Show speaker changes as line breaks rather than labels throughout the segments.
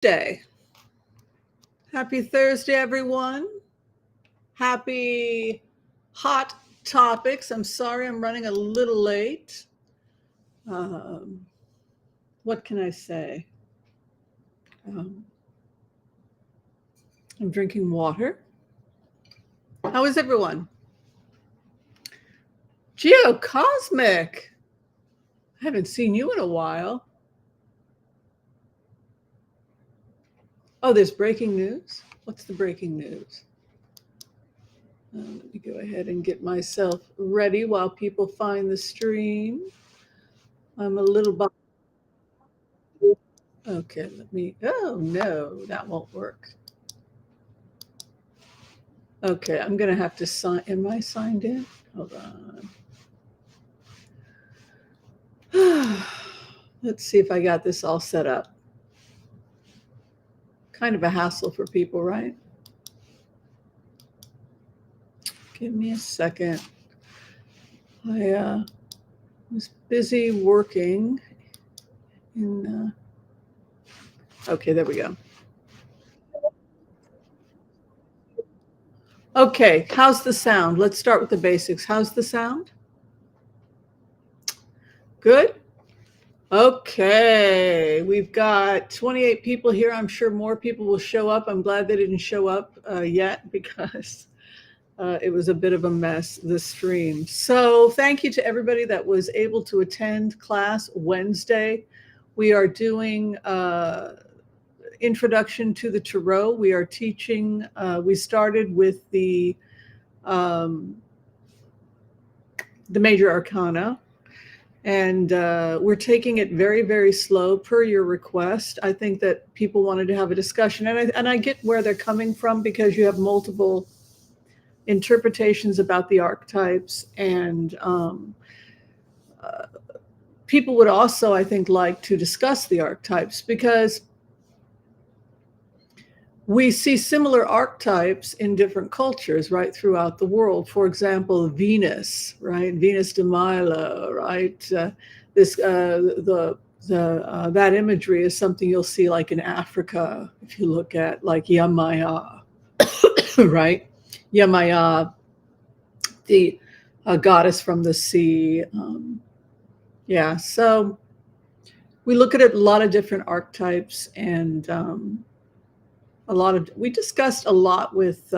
Day. Happy Thursday, everyone. Happy hot topics. I'm sorry I'm running a little late. Um, what can I say? Um, I'm drinking water. How is everyone? Geocosmic. I haven't seen you in a while. Oh, there's breaking news. What's the breaking news? Let me go ahead and get myself ready while people find the stream. I'm a little behind. Okay, let me. Oh, no, that won't work. Okay, I'm going to have to sign. Am I signed in? Hold on. Let's see if I got this all set up. Kind of a hassle for people, right? Give me a second. I was busy working in. Okay, there we go. Okay, how's the sound? Let's start with the basics. How's the sound? Good? Okay, we've got 28 people here. I'm sure more people will show up. I'm glad they didn't show up yet because it was a bit of a mess, the stream. So thank you to everybody that was able to attend class Wednesday. We are doing Introduction to the Tarot. We are teaching, we started with the major arcana. And we're taking it very, very slow per your request. I think that people wanted to have a discussion. And I get where they're coming from because you have multiple interpretations about the archetypes. And people would also, I think, like to discuss the archetypes because we see similar archetypes in different cultures, right, throughout the world. For example, Venus, right, Venus de Milo, right. That imagery is something you'll see like in Africa if you look at like Yamaya, right, Yamaya, the goddess from the sea. Yeah, so we look at a lot of different archetypes and. We discussed a lot with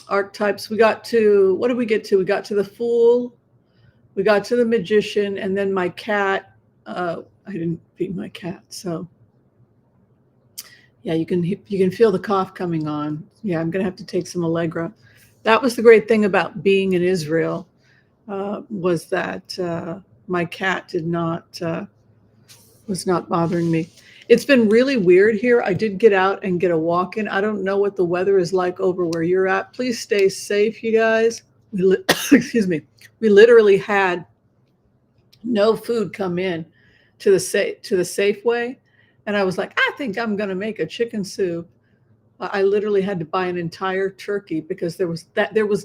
archetypes. We got to, what did we get to? We got to the Fool, we got to the Magician, and then my cat. I didn't feed my cat, so yeah, you can feel the cough coming on. Yeah, I'm gonna have to take some Allegra. That was the great thing about being in Israel, was that my cat was not bothering me. It's been really weird here. I did get out and get a walk in. I don't know what the weather is like over where you're at. Please stay safe, you guys. Excuse me. We literally had no food come in to the Safeway, and I was like, I think I'm going to make a chicken soup. I literally had to buy an entire turkey because there was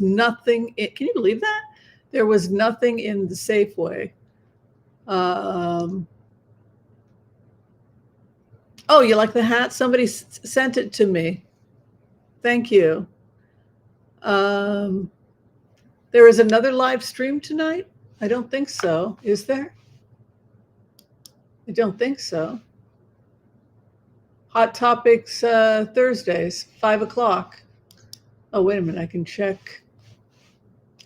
nothing. Can you believe that? There was nothing in the Safeway. Oh, you like the hat? Somebody sent it to me. Thank you. There is another live stream tonight? I don't think so. Is there? I don't think so. Hot Topics Thursdays, 5:00. Oh, wait a minute. I can check.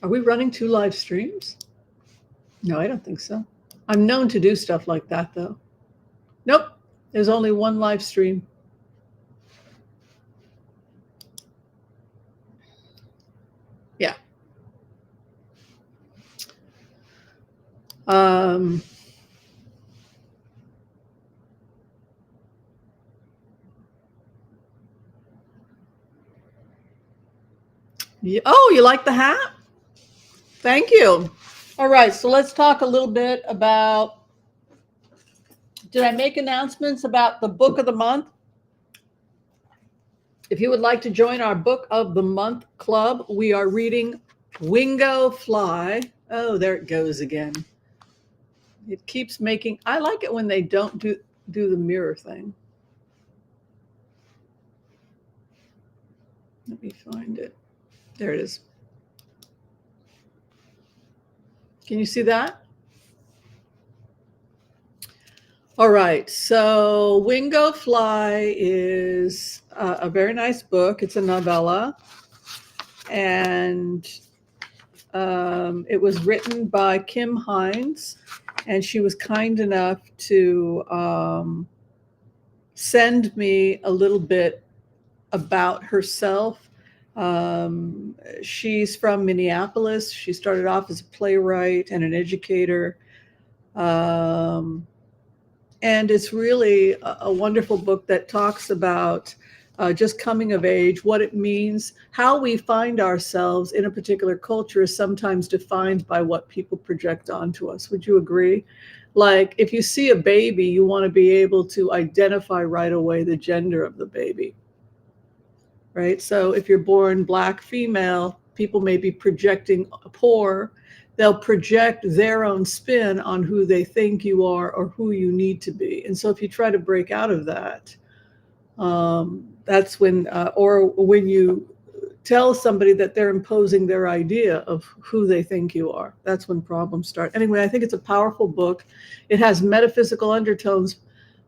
Are we running 2 live streams? No, I don't think so. I'm known to do stuff like that, though. Nope. There's only 1 live stream. Yeah. Oh, you like the hat? Thank you. All right, so let's talk a little bit about, did I make announcements about the book of the month? If you would like to join our book of the month club, we are reading Wingo Fly. Oh, there it goes again. It keeps making, I like it when they don't do the mirror thing. Let me find it. There it is. Can you see that? All right. So Wingo Fly is a very nice book. It's a novella. And it was written by Kim Hines. And she was kind enough to send me a little bit about herself. She's from Minneapolis. She started off as a playwright and an educator. Um, and it's really a wonderful book that talks about just coming of age, what it means, how we find ourselves in a particular culture is sometimes defined by what people project onto us. Would you agree? Like if you see a baby, you want to be able to identify right away the gender of the baby, right? So if you're born Black female, people may be projecting poor. They'll project their own spin on who they think you are or who you need to be. And so if you try to break out of that, that's when, or when you tell somebody that they're imposing their idea of who they think you are, that's when problems start. Anyway, I think it's a powerful book. It has metaphysical undertones,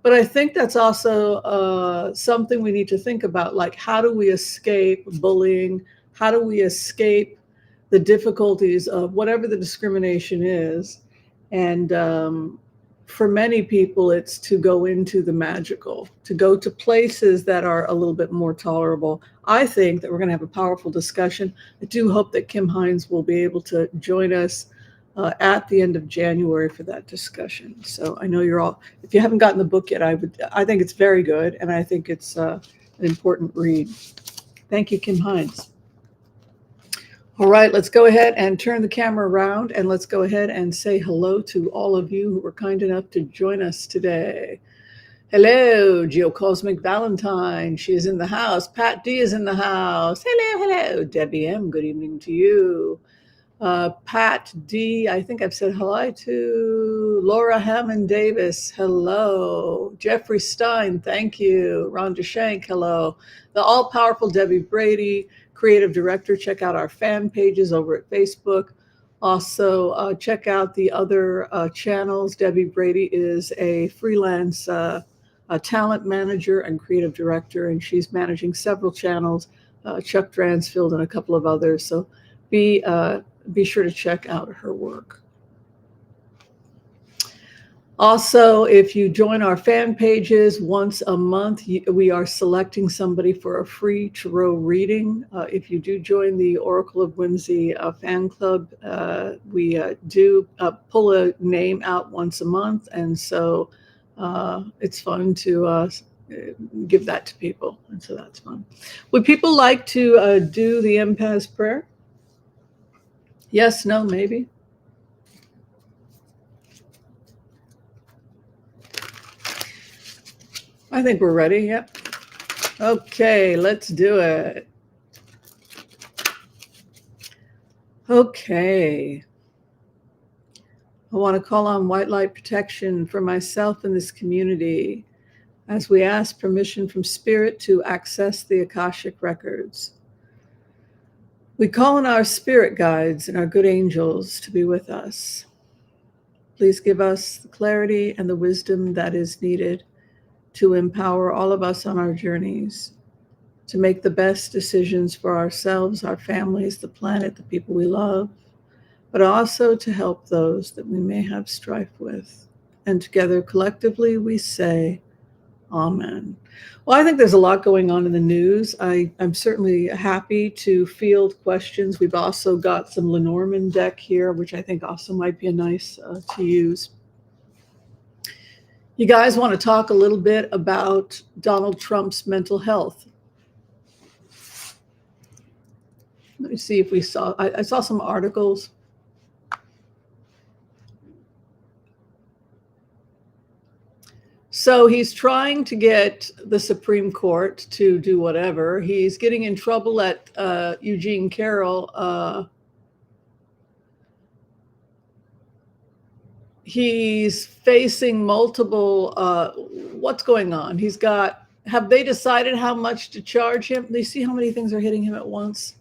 but I think that's also something we need to think about, like how do we escape bullying? How do we escape the difficulties of whatever the discrimination is? And for many people, it's to go into the magical, to go to places that are a little bit more tolerable. I think that we're going to have a powerful discussion. I do hope that Kim Hines will be able to join us at the end of January for that discussion. So I know you're all, if you haven't gotten the book yet, I think it's very good, and I think it's an important read. Thank you, Kim Hines. All right, let's go ahead and turn the camera around, and let's go ahead and say hello to all of you who were kind enough to join us today. Hello, Geocosmic Valentine. She is in the house. Pat D is in the house. Hello. Debbie M, good evening to you. Pat D, I think I've said hello to. Laura Hammond Davis, hello. Jeffrey Stein, thank you. Rhonda Shank, hello. The all-powerful Debbie Brady, creative director. Check out our fan pages over at Facebook. Also, check out the other channels. Debbie Brady is a freelance talent manager and creative director, and she's managing several channels, Chuck Dransfield and a couple of others. So be sure to check out her work. Also, if you join our fan pages once a month, we are selecting somebody for a free tarot reading. If you do join the Oracle of Whimsy fan club, we do pull a name out once a month. And so it's fun to give that to people. And so that's fun. Would people like to do the Impaz Prayer? Yes, no, maybe. I think we're ready. Yep. Okay, let's do it. Okay. I want to call on white light protection for myself and this community as we ask permission from Spirit to access the Akashic records. We call on our spirit guides and our good angels to be with us. Please give us the clarity and the wisdom that is needed to empower all of us on our journeys, to make the best decisions for ourselves, our families, the planet, the people we love, but also to help those that we may have strife with. And together, collectively, we say, Amen. Well, I think there's a lot going on in the news. I'm certainly happy to field questions. We've also got some Lenormand deck here, which I think also might be a nice to use. You guys want to talk a little bit about Donald Trump's mental health? Let me see if we saw, I saw some articles. So he's trying to get the Supreme Court to do whatever. He's getting in trouble at Eugene Carroll. He's facing multiple, what's going on? He's got Have they decided how much to charge him? They see how many things are hitting him at once.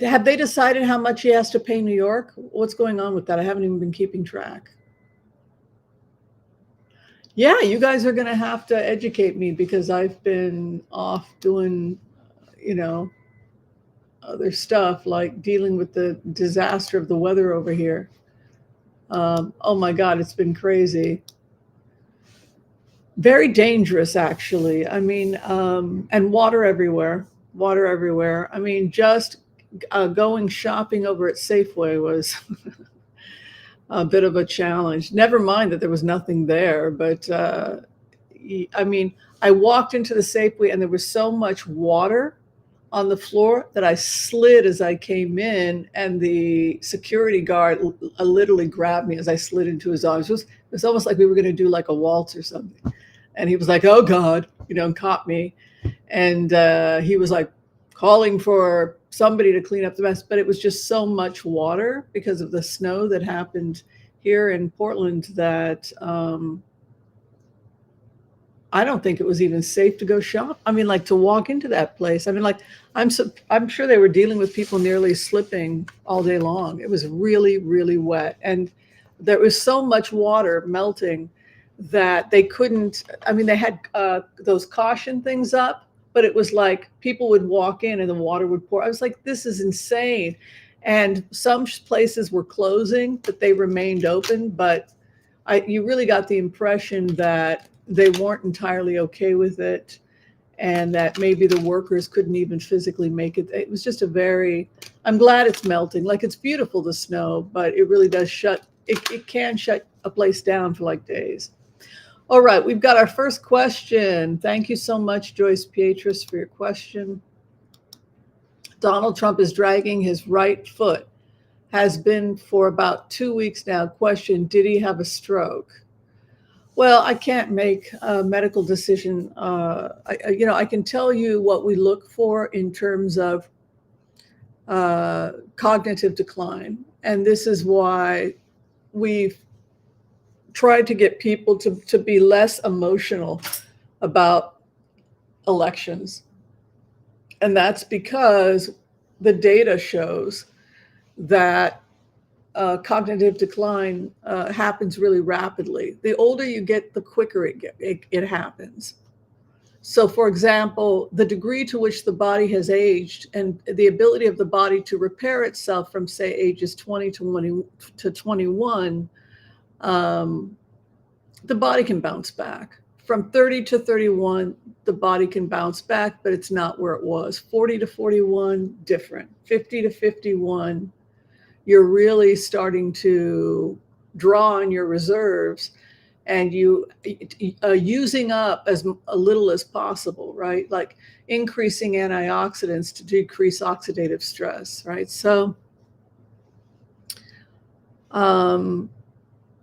Have they decided how much he has to pay New York? What's going on with that? I haven't even been keeping track. Yeah, you guys are going to have to educate me because I've been off doing, you know, other stuff like dealing with the disaster of the weather over here. Oh my God, it's been crazy. Very dangerous, actually. I mean, and water everywhere, water everywhere. I mean, just going shopping over at Safeway was a bit of a challenge. Never mind that there was nothing there, but I mean, I walked into the Safeway and there was so much water on the floor that I slid as I came in, and the security guard literally grabbed me as I slid into his arms. It was almost like we were going to do like a waltz or something. And he was like, "Oh God," and caught me. And he was like calling for somebody to clean up the mess. But it was just so much water because of the snow that happened here in Portland that I don't think it was even safe to go shop. I mean, like to walk into that place. I mean, like I'm sure they were dealing with people nearly slipping all day long. It was really, really wet, and there was so much water melting that they couldn't. I mean, they had those caution things up, but it was like people would walk in and the water would pour. I was like, this is insane. And some places were closing, but they remained open. But you really got the impression that they weren't entirely okay with it, and that maybe the workers couldn't even physically make it. It was just I'm glad it's melting. Like, it's beautiful, the snow, but it really does it can shut a place down for like days. All right, we've got our first question. Thank you so much, Joyce Pietris, for your question. Donald Trump is dragging his right foot. Has been for about 2 weeks now. Question, did he have a stroke? Well, I can't make a medical decision. I can tell you what we look for in terms of cognitive decline. And this is why we've tried to get people to be less emotional about elections. And that's because the data shows that cognitive decline happens really rapidly. The older you get, the quicker it happens. So, for example, the degree to which the body has aged and the ability of the body to repair itself from, say, ages 20 to 21, the body can bounce back. From 30 to 31, the body can bounce back, but it's not where it was. 40 to 41, different. 50 to 51, you're really starting to draw on your reserves, and you using up as little as possible, right? Like increasing antioxidants to decrease oxidative stress, right? So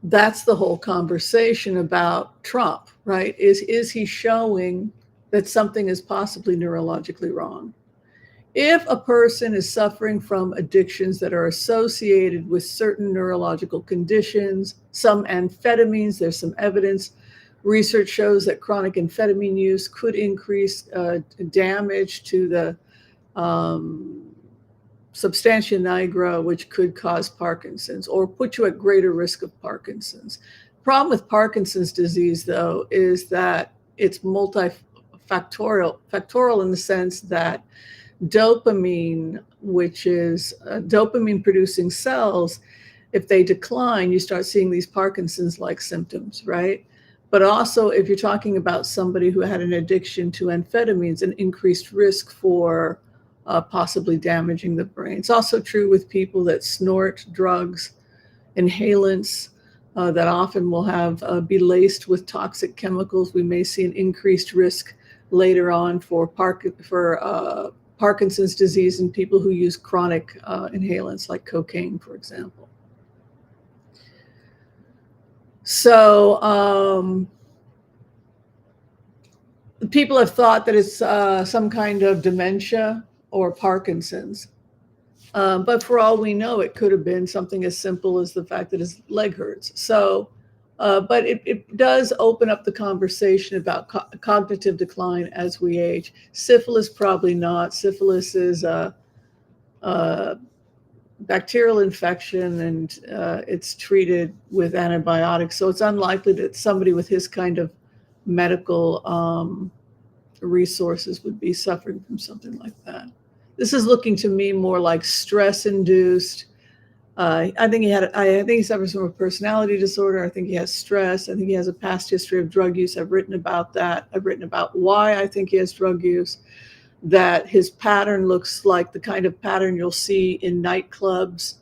that's the whole conversation about Trump, right? Is he showing that something is possibly neurologically wrong? If a person is suffering from addictions that are associated with certain neurological conditions, some amphetamines, there's some evidence. Research shows that chronic amphetamine use could increase damage to the substantia nigra, which could cause Parkinson's or put you at greater risk of Parkinson's. Problem with Parkinson's disease, though, is that it's factorial in the sense that dopamine, which is dopamine producing cells, if they decline, you start seeing these Parkinson's-like symptoms, right? But also, if you're talking about somebody who had an addiction to amphetamines, an increased risk for possibly damaging the brain. It's also true with people that snort drugs, inhalants, that often will be laced with toxic chemicals. We may see an increased risk later on for Parkinson's disease in people who use chronic inhalants like cocaine, for example. So people have thought that it's some kind of dementia or Parkinson's. But for all we know, it could have been something as simple as the fact that his leg hurts. So But it does open up the conversation about cognitive decline as we age. Syphilis, probably not. Syphilis is a bacterial infection, and it's treated with antibiotics. So it's unlikely that somebody with his kind of medical resources would be suffering from something like that. This is looking to me more like stress-induced. I think he suffers from a personality disorder. I think he has stress. I think he has a past history of drug use. I've written about that. I've written about why I think he has drug use, that his pattern looks like the kind of pattern you'll see in nightclubs.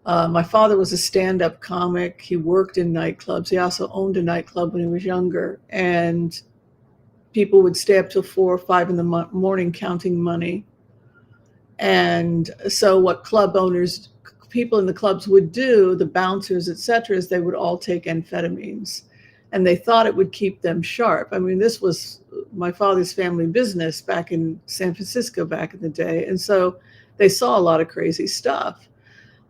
My father was a stand-up comic. He worked in nightclubs. He also owned a nightclub when he was younger. And people would stay up till 4 or 5 in the morning counting money. And so what people in the clubs would do, the bouncers, et cetera, is they would all take amphetamines. And they thought it would keep them sharp. I mean, this was my father's family business back in San Francisco back in the day. And so they saw a lot of crazy stuff.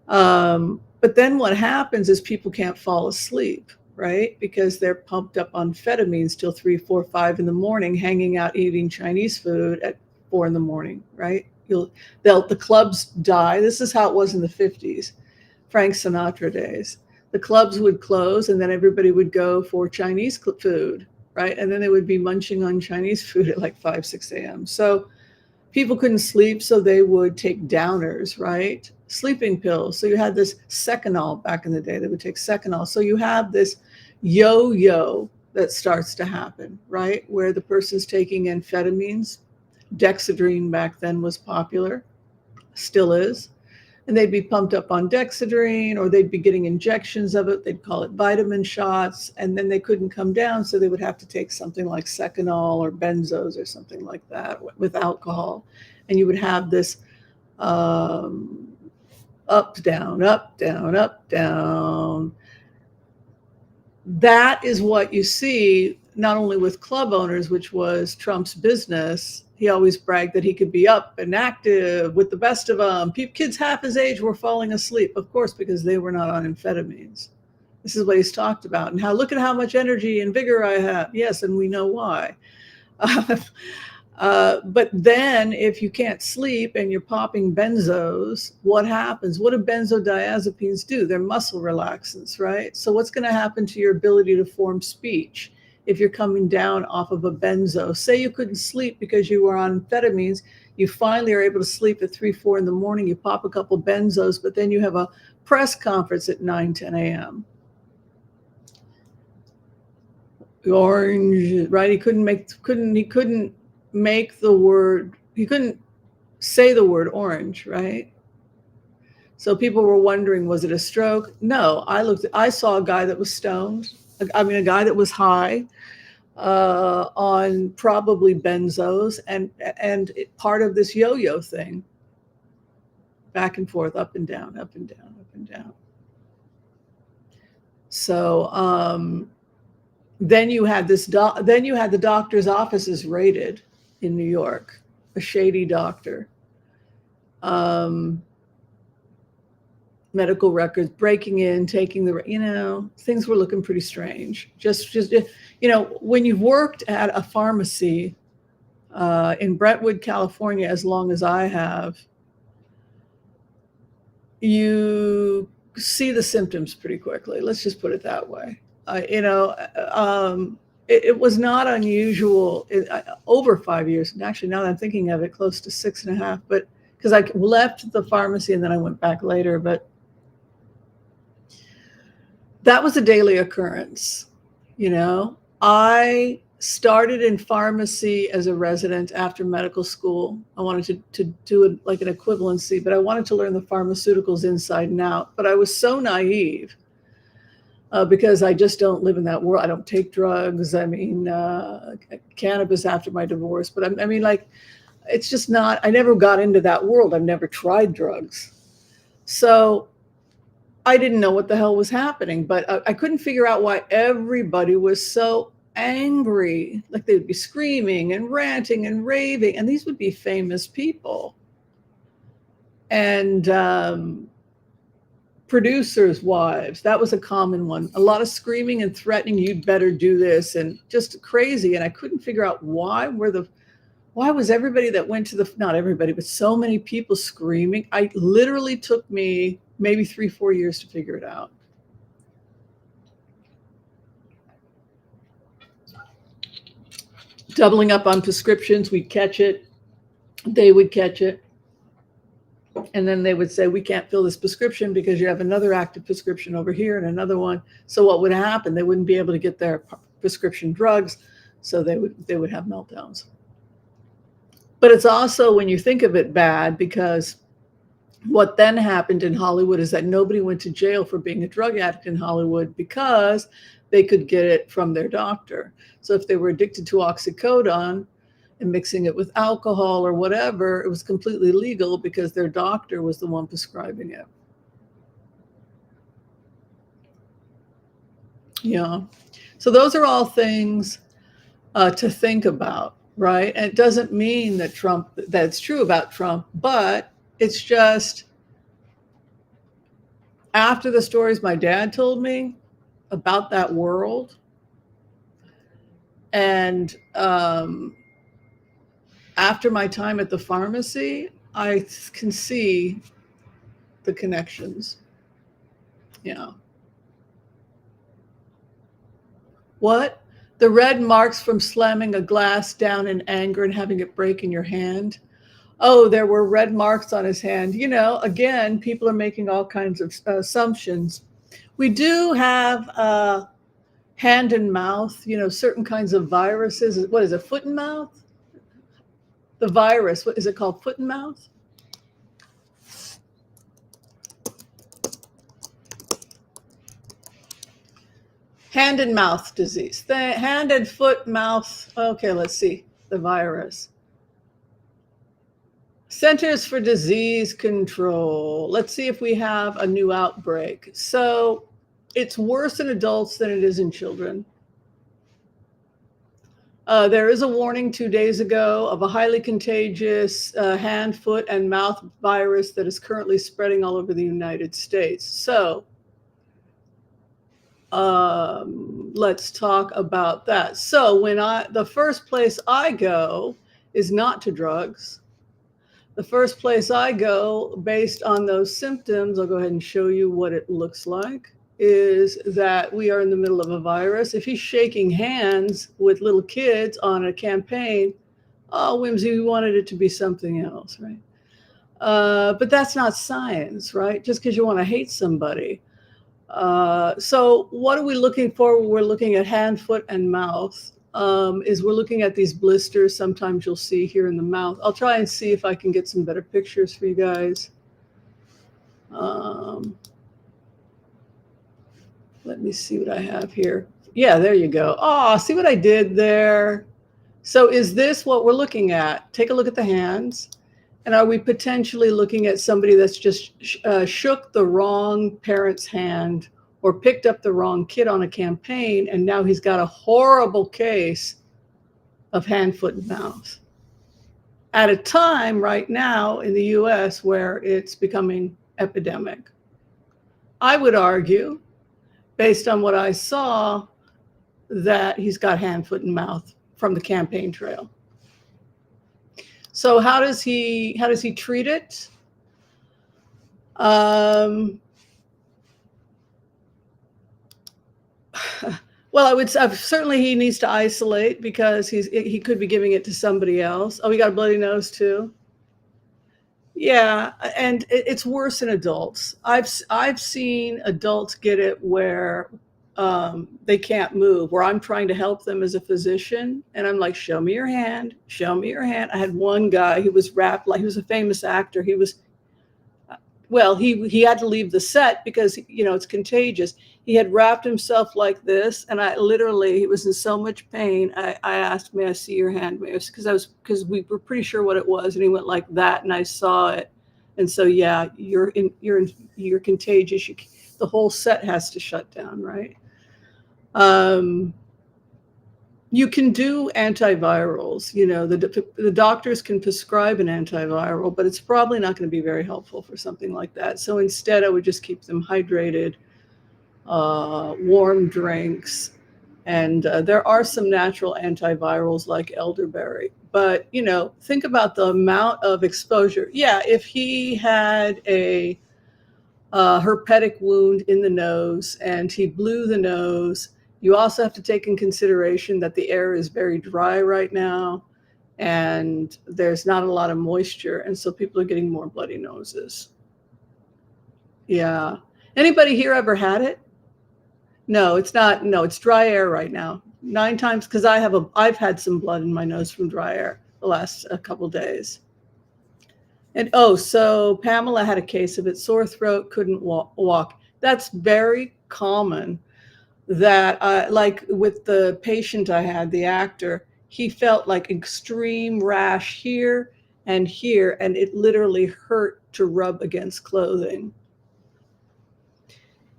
But then what happens is people can't fall asleep, right? Because they're pumped up on amphetamines till 3, 4, 5 in the morning, hanging out eating Chinese food at 4 in the morning, right? The clubs die. This is how it was in the 50s, Frank Sinatra days. The clubs would close, and then everybody would go for Chinese food, right? And then they would be munching on Chinese food at like 5, 6 a.m. So people couldn't sleep, so they would take downers, right? Sleeping pills. So you had this Seconal back in the day. They would take Seconal. So you have this yo-yo that starts to happen, right? Where the person's taking amphetamines. Dexedrine back then was popular, still is. And they'd be pumped up on Dexedrine, or they'd be getting injections of it. They'd call it vitamin shots, and then they couldn't come down, so they would have to take something like Seconal or benzos or something like that with alcohol. And you would have this up, down, up, down, up, down. That is what you see not only with club owners, which was Trump's business. He always bragged that he could be up and active with the best of them. Kids half his age were falling asleep, of course, because they were not on amphetamines. This is what he's talked about. And look at how much energy and vigor I have. Yes, and we know why. But then if you can't sleep and you're popping benzos, what happens? What do benzodiazepines do? They're muscle relaxants, right? So what's going to happen to your ability to form speech if you're coming down off of a benzo? Say you couldn't sleep because you were on amphetamines. You finally are able to sleep at 3, 4 in the morning. You pop a couple benzos, but then you have a press conference at 9, 10 a.m. Orange, right? He couldn't say the word orange, right? So people were wondering, was it a stroke? No, I saw a guy that was stoned. A guy that was high on probably benzos and part of this yo-yo thing, back and forth, up and down, up and down, up and down. So then you had the doctor's offices raided in New York, a shady doctor. Medical records, breaking in, taking things were looking pretty strange. Just when you've worked at a pharmacy in Brentwood, California, as long as I have, you see the symptoms pretty quickly. Let's just put it that way. It was not unusual over 5 years. And actually, now that I'm thinking of it, close to 6.5, but because I left the pharmacy and then I went back later, but that was a daily occurrence. I started in pharmacy as a resident after medical school. I wanted to do it like an equivalency, but I wanted to learn the pharmaceuticals inside and out. But I was so naive because I just don't live in that world. I don't take drugs. I mean, cannabis after my divorce. But it's just not, I never got into that world. I've never tried drugs. So I didn't know what the hell was happening, but I couldn't figure out why everybody was so angry. Like they would be screaming and ranting and raving, and these would be famous people. And producers' wives. That was a common one. A lot of screaming and threatening, you'd better do this, and just crazy. And I couldn't figure out why was everybody that went to not everybody, but so many people screaming. I literally took me maybe 3-4 years to figure it out. Doubling up on prescriptions, we'd catch it. They would catch it. And then they would say, we can't fill this prescription because you have another active prescription over here and another one. So what would happen? They wouldn't be able to get their prescription drugs. So they would have meltdowns. But it's also, when you think of it, bad, because what then happened in Hollywood is that nobody went to jail for being a drug addict in Hollywood because they could get it from their doctor. So if they were addicted to oxycodone and mixing it with alcohol or whatever, it was completely legal because their doctor was the one prescribing it. Yeah. So those are all things to think about, right? And it doesn't mean that that's true about Trump, but it's just, after the stories my dad told me about that world, and after my time at the pharmacy, I can see the connections. Yeah. What? The red marks from slamming a glass down in anger and having it break in your hand? Oh, there were red marks on his hand. You know, again, people are making all kinds of assumptions. We do have hand and mouth, you know, certain kinds of viruses. What is it, foot and mouth? The virus, what is it called, foot and mouth? Hand and mouth disease. The hand and foot, mouth. Okay, let's see. The virus. Centers for Disease Control. Let's see if we have a new outbreak. So it's worse in adults than it is in children. There is a warning 2 days ago of a highly contagious hand, foot, and mouth virus that is currently spreading all over the United States. So let's talk about that. So the first place I go is not to drugs. The first place I go, based on those symptoms, I'll go ahead and show you what it looks like, is that we are in the middle of a virus. If he's shaking hands with little kids on a campaign, oh, Whimsy, we wanted it to be something else, right? But that's not science, right? Just because you want to hate somebody. So what are we looking for when we're looking at hand, foot, and mouth? Is we're looking at these blisters. Sometimes you'll see here in the mouth. I'll try and see if I can get some better pictures for you guys. Let me see what I have here. Yeah, there you go. Oh, see what I did there? So is this what we're looking at? Take a look at the hands. And are we potentially looking at somebody that's just shook the wrong parent's hand or picked up the wrong kid on a campaign, and now he's got a horrible case of hand, foot, and mouth at a time right now in the US where it's becoming epidemic? I would argue, based on what I saw, that he's got hand, foot, and mouth from the campaign trail. So how does he treat it? Well, I would certainly he needs to isolate because he could be giving it to somebody else. Oh, he got a bloody nose too. Yeah, and it's worse in adults. I've seen adults get it where they can't move, where I'm trying to help them as a physician, and I'm like, show me your hand, show me your hand. I had one guy who was wrapped, like he was a famous actor. He was, well, he had to leave the set because, you know, it's contagious. He had wrapped himself like this, and he was in so much pain. I asked, may I see your hand? Because we were pretty sure what it was, and he went like that, and I saw it. And so, yeah, you're contagious. The whole set has to shut down, right? You can do antivirals. The doctors can prescribe an antiviral, but it's probably not going to be very helpful for something like that. So instead, I would just keep them hydrated, warm drinks, and there are some natural antivirals like elderberry. But think about the amount of exposure. Yeah, if he had a herpetic wound in the nose and he blew the nose, you also have to take in consideration that the air is very dry right now and there's not a lot of moisture, and so people are getting more bloody noses. Yeah. Anybody here ever had it? No, it's not. No, it's dry air right now. 9 times, because I've had some blood in my nose from dry air the last couple days. And so Pamela had a case of it, sore throat, couldn't walk. That's very common. That like with the patient I had, the actor, he felt like extreme rash here, and it literally hurt to rub against clothing.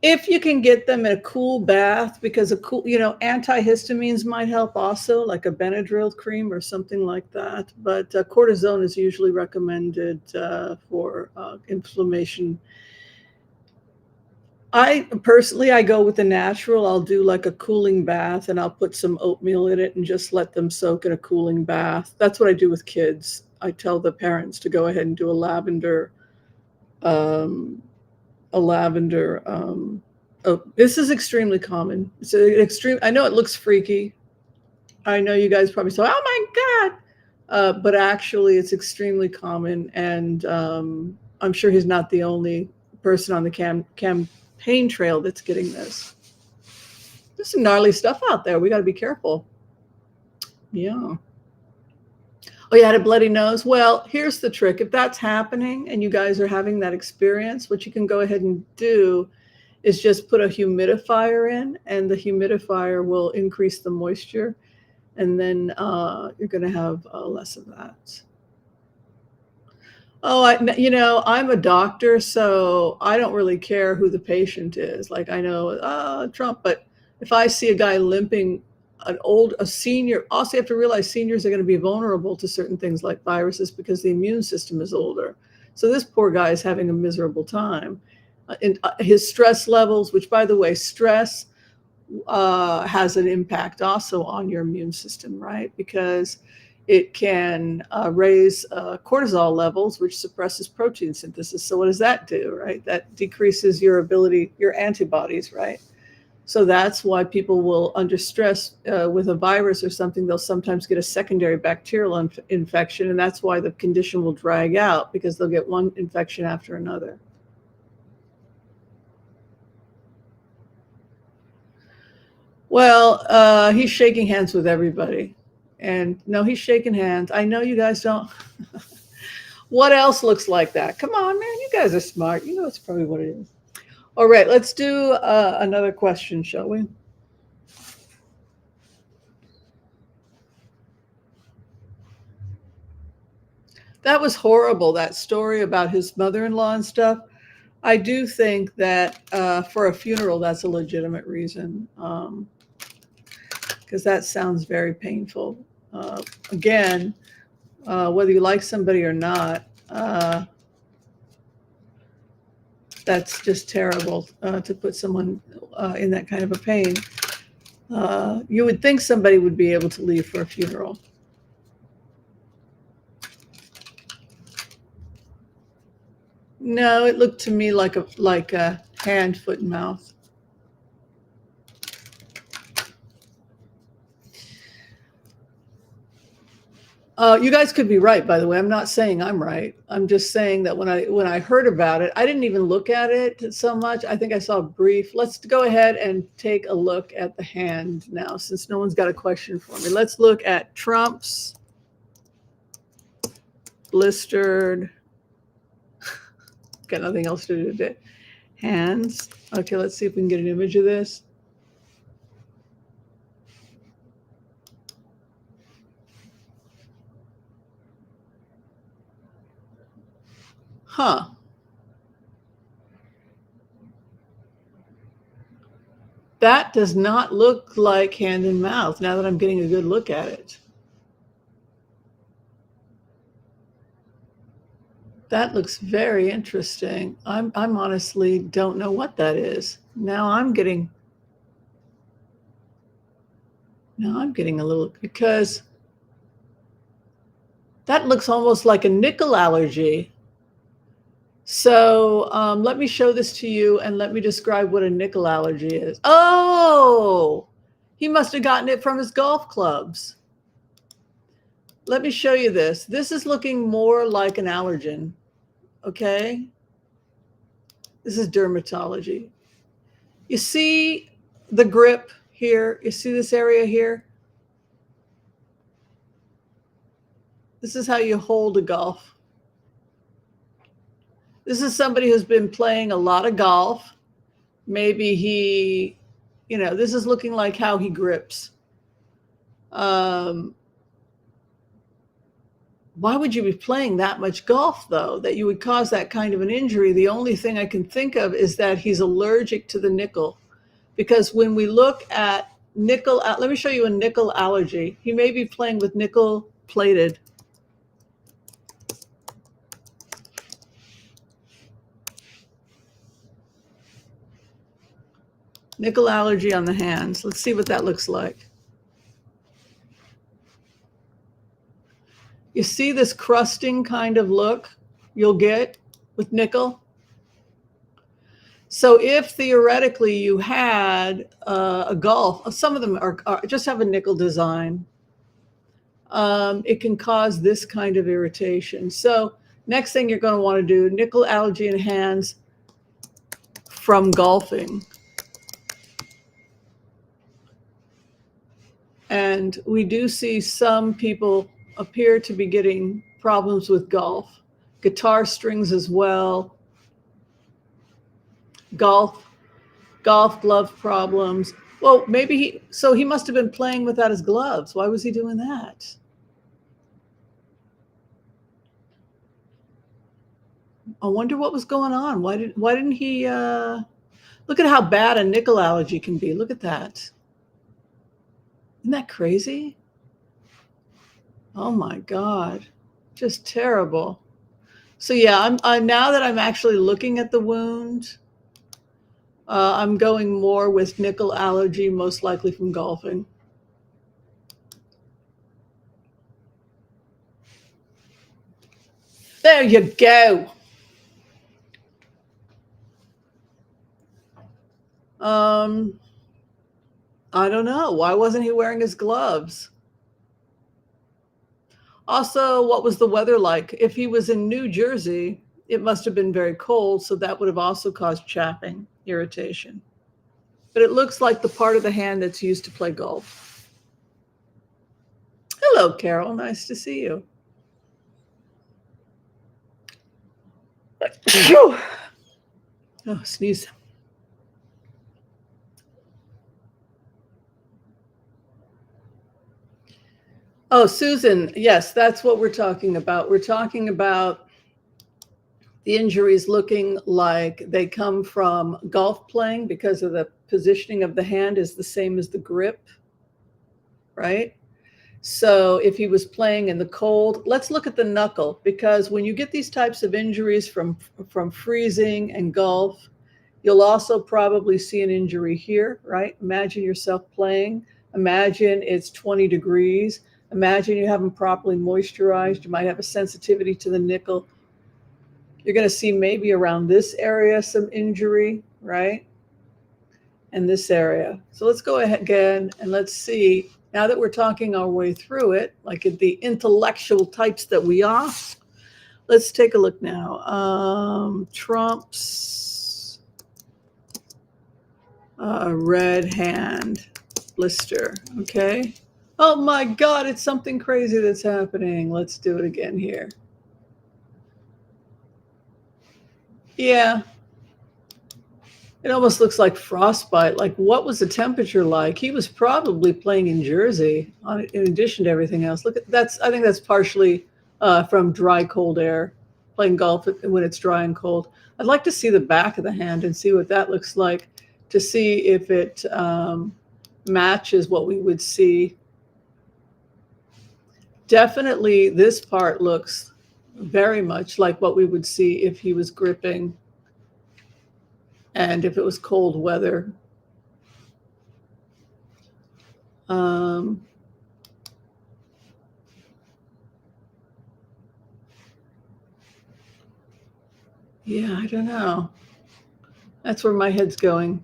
If you can get them in a cool bath, because antihistamines might help also, like a Benadryl cream or something like that. But cortisone is usually recommended for inflammation. I go with the natural. I'll do like a cooling bath and I'll put some oatmeal in it and just let them soak in a cooling bath. That's what I do with kids. I tell the parents to go ahead and do a lavender um, this is extremely common. It's an extreme. I know it looks freaky. I know you guys probably say, "Oh my God," but actually, it's extremely common, and I'm sure he's not the only person on the campaign trail that's getting this. There's some gnarly stuff out there. We got to be careful. Yeah. Oh, you had a bloody nose? Well, here's the trick. If that's happening and you guys are having that experience, what you can go ahead and do is just put a humidifier in, and the humidifier will increase the moisture, and then you're going to have less of that. Oh, I'm a doctor, so I don't really care who the patient is. Like, I know Trump, but if I see a guy limping, a senior, also you have to realize seniors are going to be vulnerable to certain things like viruses because the immune system is older. So this poor guy is having a miserable time. His stress levels, which, by the way, stress has an impact also on your immune system, right? Because it can raise cortisol levels, which suppresses protein synthesis. So what does that do, right? That decreases your antibodies, right? So that's why people will, under stress with a virus or something, they'll sometimes get a secondary bacterial infection. And that's why the condition will drag out, because they'll get one infection after another. Well, he's shaking hands with everybody. And no, he's shaking hands. I know you guys don't. What else looks like that? Come on, man. You guys are smart. You know it's probably what it is. All right, let's do another question, shall we? That was horrible, that story about his mother-in-law and stuff. I do think that for a funeral, that's a legitimate reason, because that sounds very painful. Again, whether you like somebody or not, that's just terrible to put someone in that kind of a pain. You would think somebody would be able to leave for a funeral. No, it looked to me like a hand, foot, and mouth. You guys could be right, by the way. I'm not saying I'm right. I'm just saying that when I heard about it, I didn't even look at it so much. I think I saw a brief. Let's go ahead and take a look at the hand now, since no one's got a question for me. Let's look at Trump's blistered. Got nothing else to do today. Hands. Okay, let's see if we can get an image of this. Huh. That does not look like hand and mouth now that I'm getting a good look at it. That looks very interesting. I'm honestly don't know what that is. Now I'm getting a little, because that looks almost like a nickel allergy. So let me show this to you and let me describe what a nickel allergy is. Oh, he must have gotten it from his golf clubs. Let me show you this. This is looking more like an allergen, okay? This is dermatology. You see the grip here? You see this area here? This is how you hold a golf. This is somebody who's been playing a lot of golf. Maybe he, this is looking like how he grips. Why would you be playing that much golf, though, that you would cause that kind of an injury? The only thing I can think of is that he's allergic to the nickel. Because when we look at nickel, let me show you a nickel allergy. He may be playing with nickel plated. Nickel allergy on the hands. Let's see what that looks like. You see this crusting kind of look you'll get with nickel? So if theoretically you had a golf, some of them are just have a nickel design, it can cause this kind of irritation. So next thing you're going to want to do, nickel allergy in hands from golfing. And we do see some people appear to be getting problems with golf. Guitar strings as well. Golf glove problems. Well, maybe he must have been playing without his gloves. Why was he doing that? I wonder what was going on. Why didn't he look at how bad a nickel allergy can be. Look at that. Isn't that crazy? Oh my God, just terrible. So yeah, I'm now that I'm actually looking at the wound, I'm going more with nickel allergy, most likely from golfing. There you go. I don't know. Why wasn't he wearing his gloves? Also, what was the weather like? If he was in New Jersey, it must have been very cold, so that would have also caused chapping, irritation. But it looks like the part of the hand that's used to play golf. Hello, Carol. Nice to see you. Oh, sneeze. Oh, Susan, yes, that's what we're talking about. We're talking about the injuries looking like they come from golf playing because of the positioning of the hand is the same as the grip, right? So if he was playing in the cold, let's look at the knuckle, because when you get these types of injuries from freezing and golf, you'll also probably see an injury here, right? Imagine yourself playing. Imagine it's 20 degrees. Imagine you haven't properly moisturized. You might have a sensitivity to the nickel. You're going to see maybe around this area some injury, right? And this area. So let's go ahead again and let's see, now that we're talking our way through it, like the intellectual types that we are, let's take a look now. Trump's red hand blister, okay? Oh my God, it's something crazy that's happening. Let's do it again here. Yeah. It almost looks like frostbite. Like, what was the temperature like? He was probably playing in Jersey in addition to everything else. Look at that's, I think that's partially from dry, cold air, playing golf when it's dry and cold. I'd like to see the back of the hand and see what that looks like. to see if it matches what we would see. Definitely this part looks very much like what we would see if he was gripping and if it was cold weather. Um, yeah, I don't know. That's where my head's going.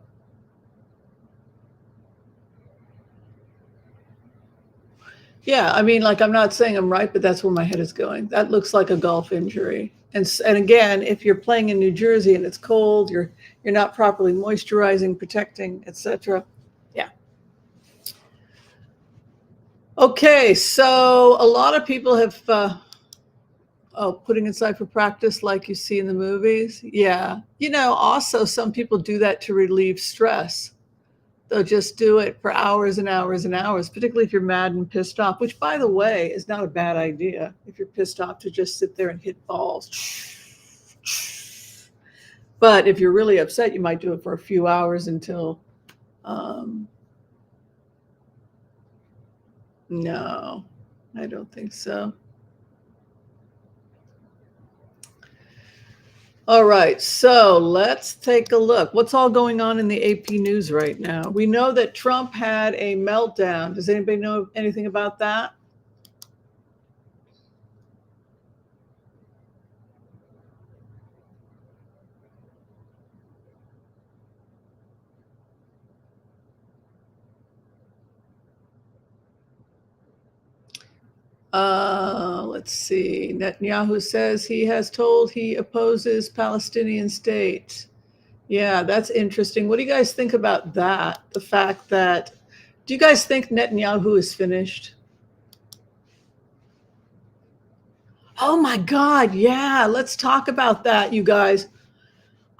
Yeah, I mean, like, I'm not saying I'm right, but that's where my head is going. That looks like a golf injury. And again, if you're playing in New Jersey and it's cold, you're not properly moisturizing, protecting, etc. Yeah. Okay, so a lot of people have putting aside for practice like you see in the movies. Yeah. Also some people do that to relieve stress. They'll just do it for hours and hours and hours, particularly if you're mad and pissed off, which, by the way, is not a bad idea if you're pissed off to just sit there and hit balls. But if you're really upset, you might do it for a few hours until, no, I don't think so. All right, so let's take a look. What's all going on in the AP News right now? We know that Trump had a meltdown. Does anybody know anything about that? Let's see. Netanyahu says he has told he opposes Palestinian state. Yeah, that's interesting. What do you guys think about that? The fact that, do you guys think Netanyahu is finished? Oh my God, yeah, let's talk about that, you guys.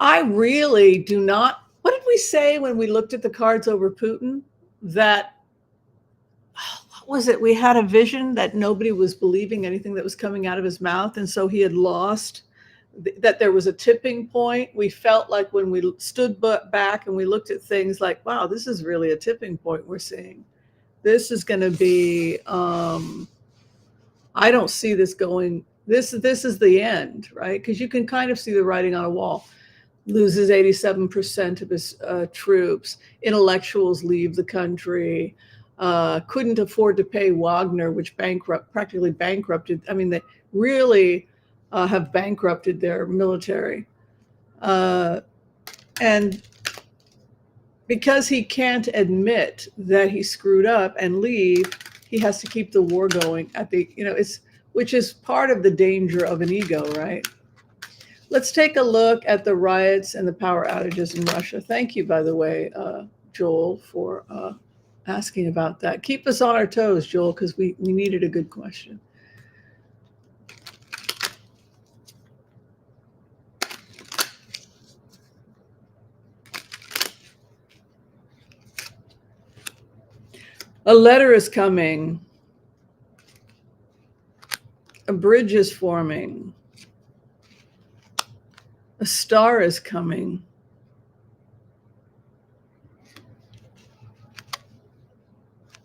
I really do not. What did we say when we looked at the cards over Putin? That, what was it? We had a vision that nobody was believing anything that was coming out of his mouth. And so he had lost, that there was a tipping point. We felt like when we stood back and we looked at things like, wow, this is really a tipping point we're seeing. This is going to be, I don't see this going, this is the end, right? Because you can kind of see the writing on a wall. Loses 87% of his troops. Intellectuals leave the country. Couldn't afford to pay Wagner, which practically bankrupted. I mean, they really have bankrupted their military. And because he can't admit that he screwed up and leave, he has to keep the war going at the, which is part of the danger of an ego, right? Let's take a look at the riots and the power outages in Russia. Thank you, by the way, Joel, for asking about that. Keep us on our toes, Joel, because we needed a good question. A letter is coming. A bridge is forming. A star is coming.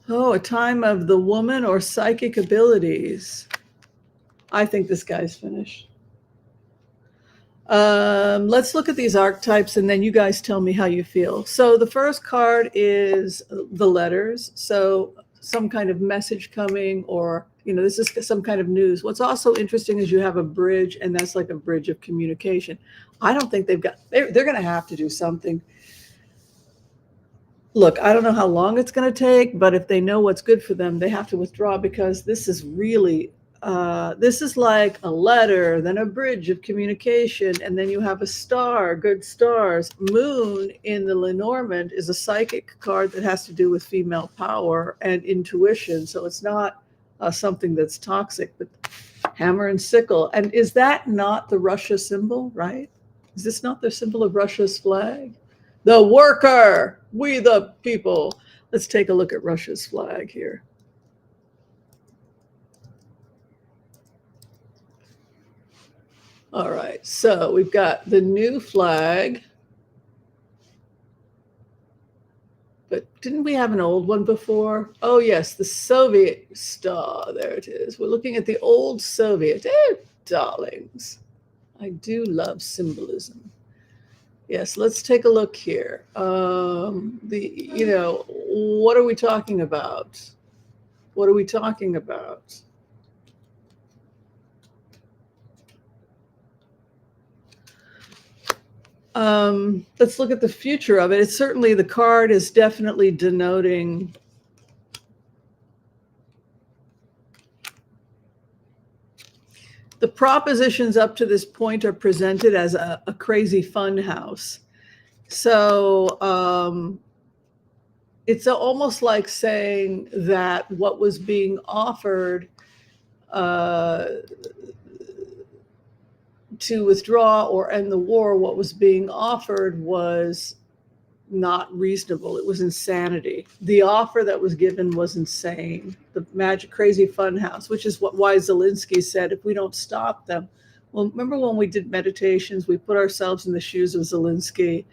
Oh, a time of the woman or psychic abilities. I think this guy's finished. Let's look at these archetypes and then you guys tell me how you feel. So the first card is the letters. So some kind of message coming, or, this is some kind of news. What's also interesting is you have a bridge, and that's like a bridge of communication. I don't think they're going to have to do something. Look, I don't know how long it's going to take, but if they know what's good for them, they have to withdraw, because this is really, this is like a letter, then a bridge of communication, and then you have a star, good stars. Moon in the Lenormand is a psychic card that has to do with female power and intuition. So it's not something that's toxic, but hammer and sickle. And is that not the Russia symbol, right? Is this not the symbol of Russia's flag? The worker, we the people. Let's take a look at Russia's flag here. All right, so we've got the new flag. didn't we have an old one before? Oh, yes, the Soviet star. There it is. We're looking at the old Soviet. Darlings. I do love symbolism. Yes, let's take a look here. What are we talking about? What are we talking about? Let's look at the future of it. It's certainly, the card is definitely denoting the propositions up to this point are presented as a crazy fun house. So it's almost like saying that what was being offered to withdraw or end the war, what was being offered was not reasonable. It was insanity. The offer that was given was insane. The magic crazy fun house, which is why Zelensky said, if we don't stop them. Well, remember when we did meditations, we put ourselves in the shoes of Zelensky.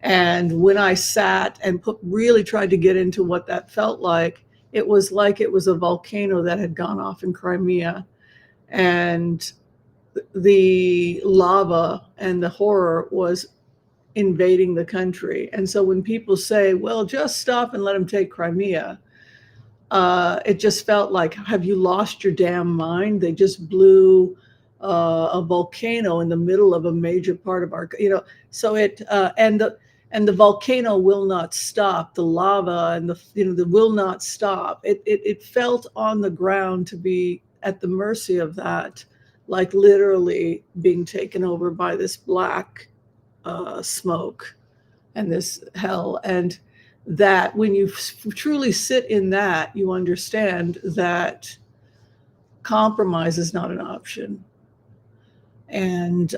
And when I sat and really tried to get into what that felt like it was a volcano that had gone off in Crimea. And the lava and the horror was invading the country. And so when people say, well, just stop and let them take Crimea, it just felt like, have you lost your damn mind? They just blew a volcano in the middle of a major part of our, so and the volcano will not stop. The lava and the will not stop. It felt on the ground to be at the mercy of that, like literally being taken over by this black smoke and this hell. And that when you truly sit in that, you understand that compromise is not an option. And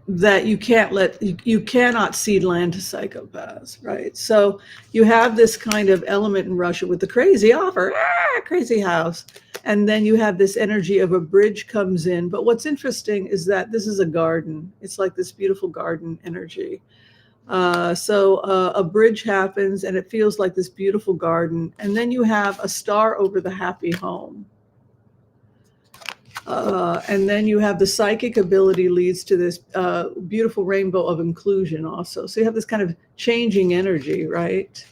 that you cannot cede land to psychopaths, right? So you have this kind of element in Russia with the crazy offer, crazy house. And then you have this energy of a bridge comes in. But what's interesting is that this is a garden. It's like this beautiful garden energy. So a bridge happens and it feels like this beautiful garden. And then you have a star over the happy home. And then you have the psychic ability leads to this beautiful rainbow of inclusion also. So you have this kind of changing energy, right?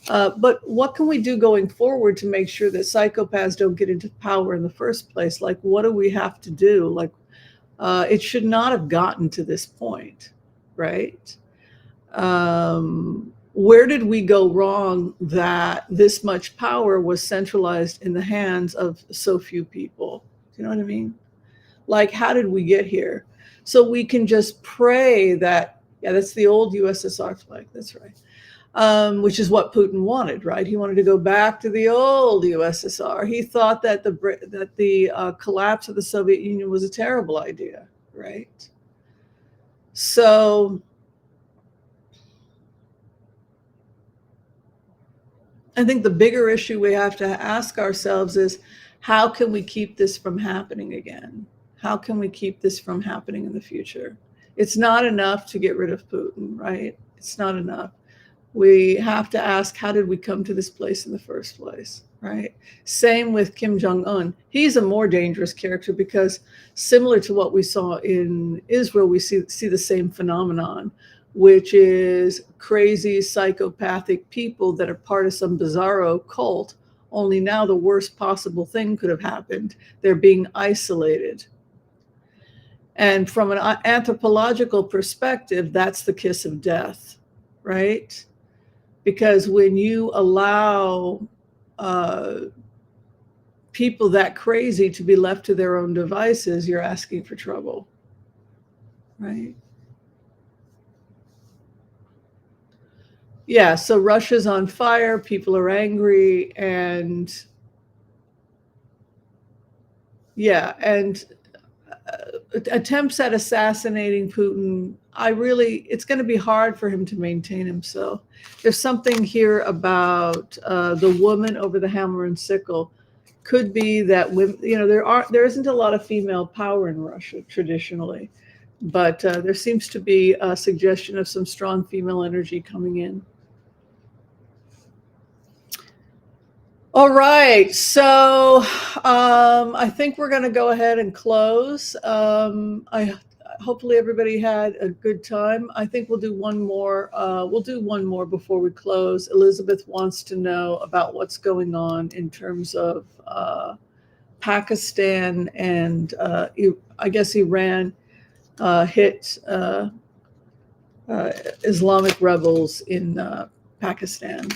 But what can we do going forward to make sure that psychopaths don't get into power in the first place? Like, what do we have to do? Like, it should not have gotten to this point, right? Where did we go wrong that this much power was centralized in the hands of so few people? You know what I mean? Like, how did we get here? So we can just pray that, yeah, that's the old USSR flag. That's right. Which is what Putin wanted, right? He wanted to go back to the old USSR. He thought that the collapse of the Soviet Union was a terrible idea, right? So I think the bigger issue we have to ask ourselves is, how can we keep this from happening again? How can we keep this from happening in the future? It's not enough to get rid of Putin, right? It's not enough. We have to ask, how did we come to this place in the first place, right? Same with Kim Jong-un. He's a more dangerous character because similar to what we saw in Israel, we see the same phenomenon, which is crazy psychopathic people that are part of some bizarro cult. Only now the worst possible thing could have happened. They're being isolated. And from an anthropological perspective, that's the kiss of death, right? Because when you allow people that crazy to be left to their own devices, you're asking for trouble, right? Yeah, so Russia's on fire, people are angry, and yeah, and attempts at assassinating Putin, it's going to be hard for him to maintain himself. There's something here about the woman over the hammer and sickle. Could be that women, there isn't a lot of female power in Russia traditionally. But there seems to be a suggestion of some strong female energy coming in. All right, so I think we're going to go ahead and close. Hopefully everybody had a good time. I think we'll do one more. We'll do one more before we close. Elizabeth wants to know about what's going on in terms of Pakistan and I guess Iran hit Islamic rebels in Pakistan.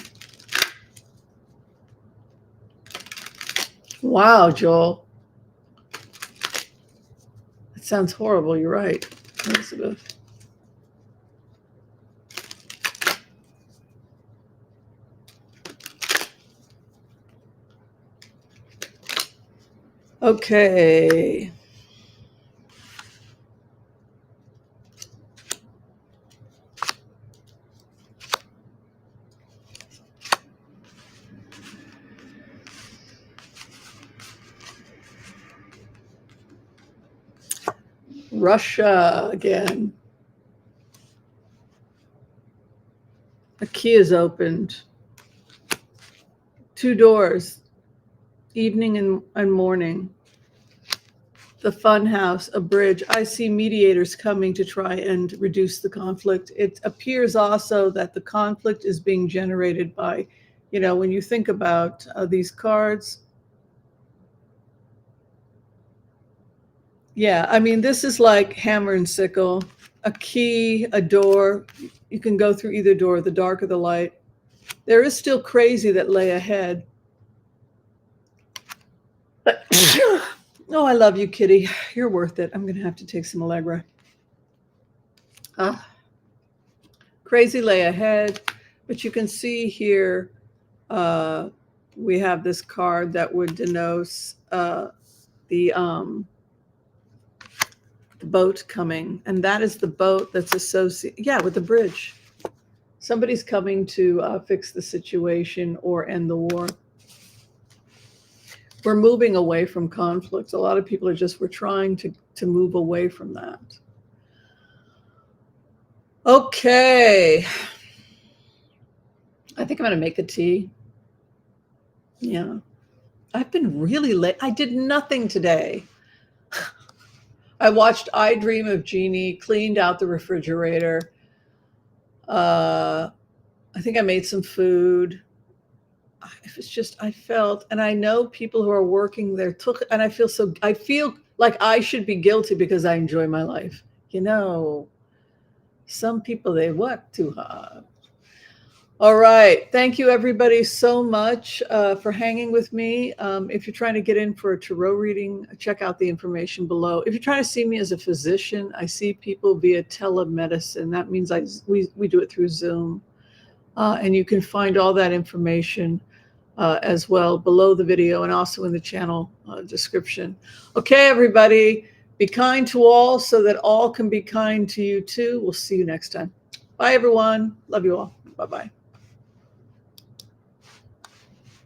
Wow, Joel. That sounds horrible. You're right, Elizabeth. Okay. Russia again. A key is opened. 2 doors, evening and morning. The fun house, a bridge. I see mediators coming to try and reduce the conflict. It appears also that the conflict is being generated by, when you think about these cards. Yeah, I mean, this is like hammer and sickle, a key, a door. You can go through either door, the dark or the light. There is still crazy that lay ahead. But, oh, I love you, Kitty. You're worth it. I'm going to have to take some Allegra. Crazy lay ahead. But you can see here, we have this card that would denote the boat coming, and that is the boat that's associated, with the bridge. Somebody's coming to fix the situation or end the war. We're moving away from conflicts. A lot of people we're trying to move away from that. Okay. I think I'm going to make a tea. Yeah. I've been really late. I did nothing today. I watched I Dream of Jeannie, cleaned out the refrigerator. I think I made some food. It's just, I felt, and I know people who are working there and I feel like I should be guilty because I enjoy my life. Some people, they work too hard. All right. Thank you, everybody, so much for hanging with me. If you're trying to get in for a tarot reading, check out the information below. If you're trying to see me as a physician, I see people via telemedicine. That means we do it through Zoom. And you can find all that information as well below the video and also in the channel description. Okay, everybody, be kind to all so that all can be kind to you too. We'll see you next time. Bye, everyone. Love you all. Bye-bye.